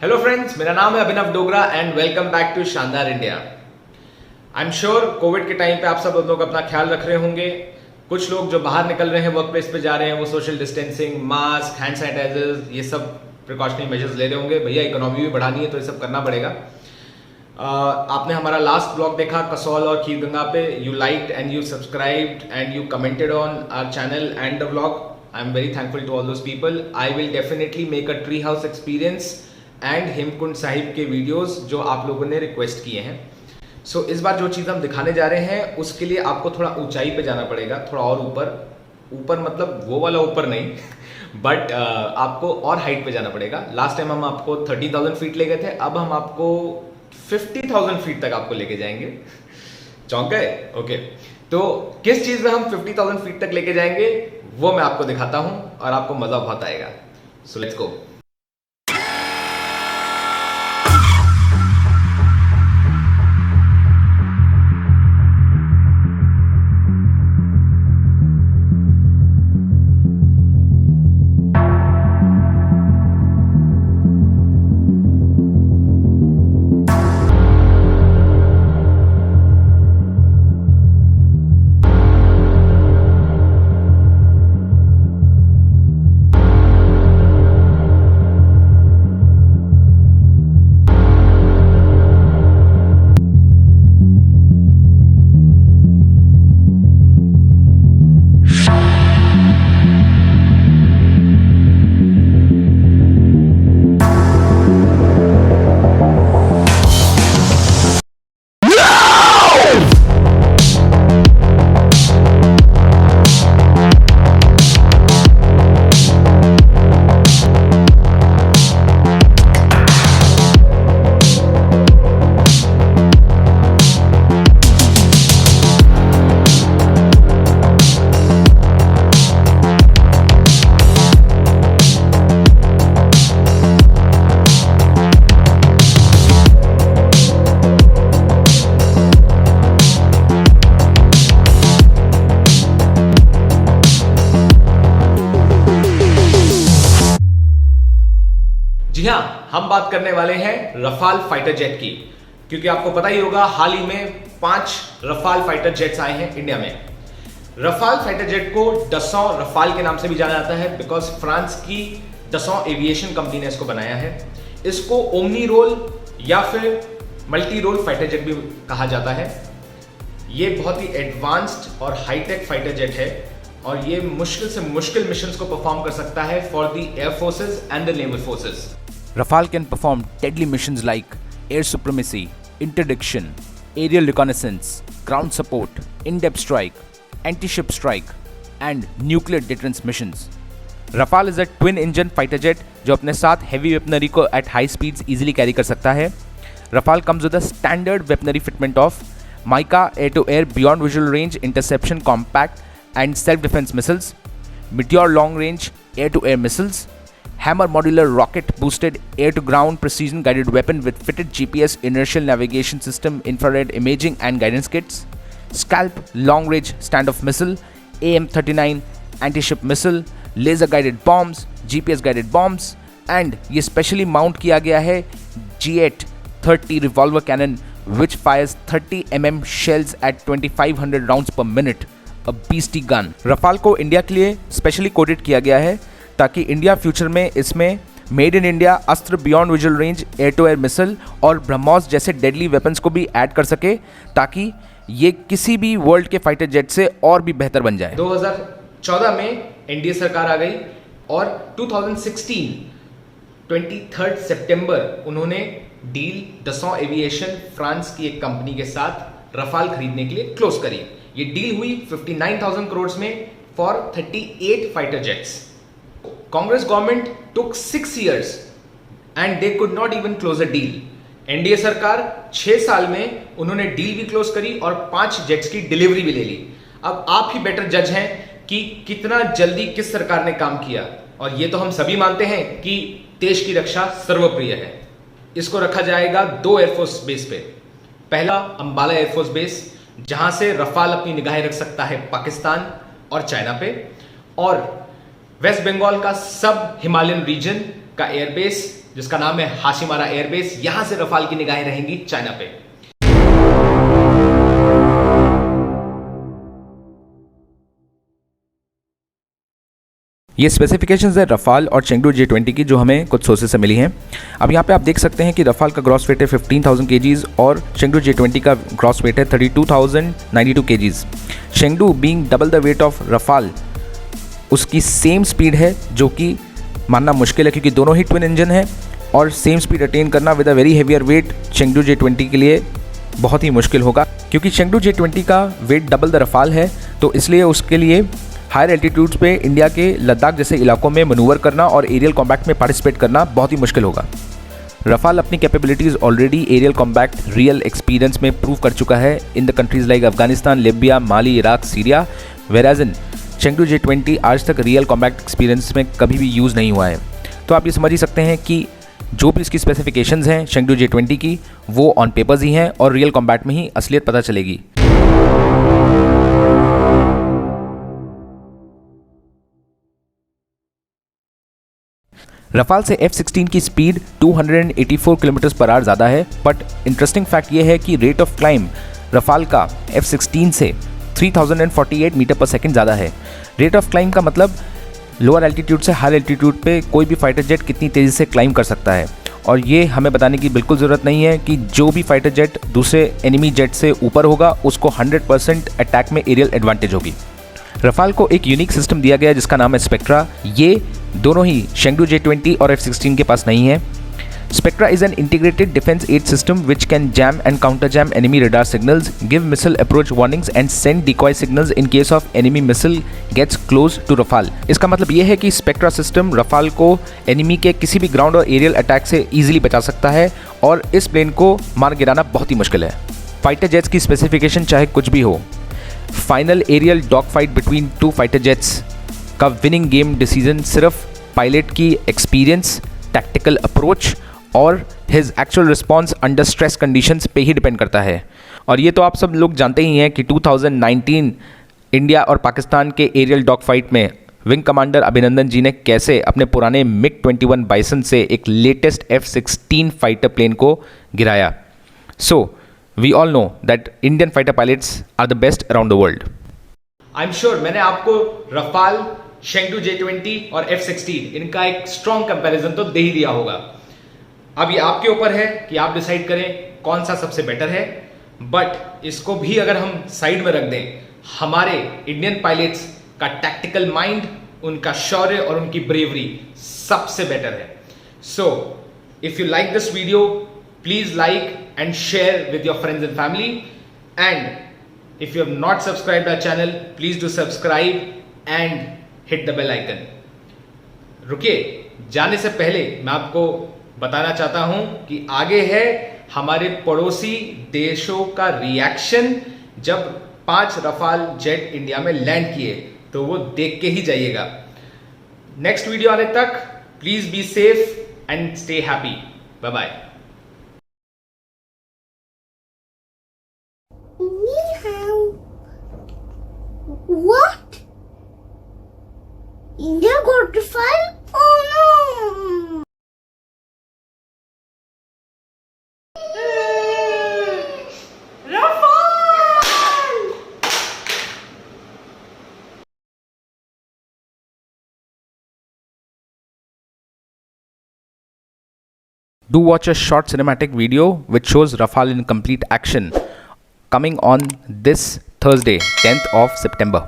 Hello friends, मेरा नाम है Abhinav Dogra and welcome back to शानदार India. I am sure Covid के टाइम पे आप सब लोग अपना ख्याल रख रहे होंगे। कुछ लोग जो बाहर निकल रहे हैं, वर्क प्लेस पे जा रहे हैं, वो social distancing, mask, hand sanitizers, ये सब प्रिकॉशनरी मेजर्स ले रहे होंगे। भैया इकोनॉमी भी बढ़ानी है तो ये सब करना पड़ेगा। आपने हमारा लास्ट ब्लॉग देखा कसौल और खीरगंगा पे। You liked and you subscribed and you commented on our channel and the blog. I am very thankful to all those people. I will definitely make a tree house experience and Hemkund Sahib के videos जो आप लोगों ने request किए हैं। सो इस बार जो चीज़ हम दिखाने जा रहे हैं उसके लिए आपको थोड़ा ऊंचाई पे जाना पड़ेगा, थोड़ा और ऊपर मतलब वो वाला ऊपर नहीं बट आपको और हाइट पे जाना पड़ेगा। लास्ट टाइम हम आपको 30,000 फीट ले गए थे, अब हम आपको 50,000 फीट तक आपको लेके जाएंगे। चौंक गए? ओके, तो किस चीज़ में हम 50,000 फीट तक लेके जाएंगे वो मैं आपको दिखाता हूं और आपको मजा बहुत आएगा। So let's go. जी हाँ, हम बात करने वाले हैं रफाल फाइटर जेट की, क्योंकि आपको पता ही होगा हाल ही में 5 रफाल फाइटर जेट्स आए हैं इंडिया में। रफाल फाइटर जेट को डसॉ रफाल के नाम से भी जाना जाता है बिकॉज फ्रांस की डसॉ एविएशन कंपनी ने इसको बनाया है। इसको ओमनी रोल या फिर मल्टी रोल फाइटर जेट भी कहा जाता है। ये बहुत ही एडवांस्ड और हाईटेक फाइटर जेट है और ये मुश्किल से मुश्किल मिशंस को परफॉर्म कर सकता है for the air forces and the naval forces. Rafale can perform deadly missions like air supremacy, interdiction, aerial reconnaissance, ground support, in-depth strike, anti-ship strike, and nuclear deterrence missions. Rafale is a twin-engine fighter jet जो अपने साथ heavy weaponry को at high speeds easily carry कर सकता है। Rafale comes with a standard weaponry fitment of Mica air-to-air beyond visual range interception compact and self-defense missiles, Meteor long-range air-to-air missiles, Hammer modular rocket boosted air-to-ground precision guided weapon with fitted GPS inertial navigation system, infrared imaging and guidance kits, Scalp long-range standoff missile, AIM-39 anti-ship missile, laser guided bombs, GPS guided bombs, and ये specially mount किया गया है G8 30 revolver cannon which fires 30 mm shells at 2500 rounds per minute, a beastie gun. Rafale को India के लिए specially coded किया गया है ताकि इंडिया फ्यूचर में इसमें made in India Astra, beyond visual range air to air missile और ब्रह्मोस जैसे डेडली वेपन्स को भी ऐड कर सके ताकि ये किसी भी वर्ल्ड के फाइटर जेट से और भी बेहतर बन जाए। 2014 में एनडीए सरकार आ गई और 2016 23 सितंबर उन्होंने डील डसॉ एविएशन फ्रांस की एक कंपनी के साथ रफाल खरीदने के लिए क्लोज करी। ये डील हुई 59,000 करोड़ में for 38 fighter jets. Congress government took 6 years and they could not even close a deal. NDA सरकार 6 साल में उन्होंने डील भी क्लोज करी और 5 जेट्स की डिलीवरी भी ले ली। अब आप ही बेटर जज हैं कि कितना जल्दी किस सरकार ने काम किया, और ये तो हम सभी मानते हैं कि देश की रक्षा सर्वप्रिय है। इसको रखा जाएगा 2 एयरफोर्स बेस पे। पहला अंबाला एयरफोर्स बेस, जहां से रफाल अपनी निगाहें रख सकता है पाकिस्तान और चाइना पे, और वेस्ट बंगाल का सब हिमालयन रीजन का एयरबेस जिसका नाम है हाशिमारा एयरबेस, यहां से रफाल की निगाहें रहेंगी चाइना पे। ये स्पेसिफिकेशंस है रफाल और चेंगडू J20 की, जो हमें कुछ सोर्सेज से मिली हैं। अब यहाँ पे आप देख सकते हैं कि रफाल का ग्रॉस वेट है 15,000 kgs और चेंगडू J20 का ग्रॉस वेट है 32,092 kgs। Chengdu being double the weight of Rafale, उसकी सेम स्पीड है, जो कि मानना मुश्किल है क्योंकि दोनों ही ट्विन इंजन है और सेम स्पीड अटेन करना with a very heavier weight Chengdu J20 के लिए बहुत ही मुश्किल होगा। क्योंकि चेंगडू J20 का वेट डबल द रफाल है, तो इसलिए उसके लिए हायर एल्टीट्यूड्स पे इंडिया के लद्दाख जैसे इलाकों में मनूवर करना और एरियल कॉम्बैट में पार्टिसिपेट करना बहुत ही मुश्किल होगा। रफाल अपनी capabilities already aerial combat real experience में प्रूव कर चुका है in the countries like Afghanistan, Libya, Mali, Iraq, Syria, whereas in Chengdu J20 आज तक रियल कॉम्बैट एक्सपीरियंस में कभी भी यूज़ नहीं हुआ है। तो आप ये समझ ही सकते हैं कि जो भी इसकी स्पेसिफिकेशंस हैं चेंगडू J20 की, वो ऑन पेपर्स ही हैं और रियल कॉम्बैट में ही असलियत पता चलेगी। रफाल से F-16 की स्पीड 284 किलोमीटर पर आवर ज़्यादा है, बट इंटरेस्टिंग फैक्ट ये है कि रेट ऑफ क्लाइंब रफाल का F-16 से 3048 मीटर पर सेकंड ज़्यादा है। रेट ऑफ क्लाइंब का मतलब लोअर एल्टीट्यूड से हायर एल्टीट्यूड पे कोई भी फाइटर जेट कितनी तेज़ी से क्लाइंब कर सकता है, और ये हमें बताने की बिल्कुल ज़रूरत नहीं है कि जो भी फाइटर जेट दूसरे एनिमी जेट से ऊपर होगा उसको 100% अटैक में एरियल एडवांटेज होगी। रफाल को एक यूनिक सिस्टम दिया गया जिसका नाम है स्पेक्ट्रा। ये दोनों ही चेंगडू J20 और F-16 के पास नहीं है। Spectra is an integrated defence aid system which can jam and counter jam enemy radar signals, give missile approach warnings and send decoy signals in case of enemy missile gets close to Rafale. इसका मतलब ये है कि Spectra system Rafale को enemy के किसी भी ground और एरियल अटैक से ईजिली बचा सकता है और इस प्लेन को मार गिराना बहुत ही मुश्किल है। फाइटर जेट्स की स्पेसिफिकेशन चाहे कुछ भी हो, final aerial dogfight between two fighter jets का विनिंग गेम डिसीजन सिर्फ पायलट की एक्सपीरियंस, टैक्टिकल अप्रोच और his actual response under stress conditions पे ही डिपेंड करता है। और ये तो आप सब लोग जानते ही हैं कि 2019 इंडिया और पाकिस्तान के एरियल डॉग फाइट में विंग कमांडर अभिनंदन जी ने कैसे अपने पुराने MiG-21 बाइसन से एक लेटेस्ट F-16 फाइटर प्लेन को गिराया। सो we all know that Indian fighter pilots are the best around the world. I'm sure मैंने आपको रफाल, चेंगडू J20 और F-16 इनका एक स्ट्रॉन्ग कंपैरिजन तो दे ही दिया होगा। अब ये आपके ऊपर है कि आप डिसाइड करें कौन सा सबसे बेटर है, बट इसको भी अगर हम साइड में रख दें, हमारे इंडियन पायलट्स का टैक्टिकल माइंड, उनका शौर्य और उनकी ब्रेवरी सबसे बेटर है। So if you like this video, please like and share with your friends and family, and if you have not subscribed our channel, please do subscribe and hit the bell icon. रुकिए, जाने से पहले मैं आपको बताना चाहता हूं कि आगे है हमारे पड़ोसी देशों का रिएक्शन जब 5 रफाल जेट इंडिया में लैंड किए, तो वो देख के ही जाइएगा। नेक्स्ट वीडियो आने तक please be safe and stay happy. Bye bye. What? India got to file? Oh no! Rafale! Do watch a short cinematic video which shows Rafale in complete action coming on this Thursday, 10th of September.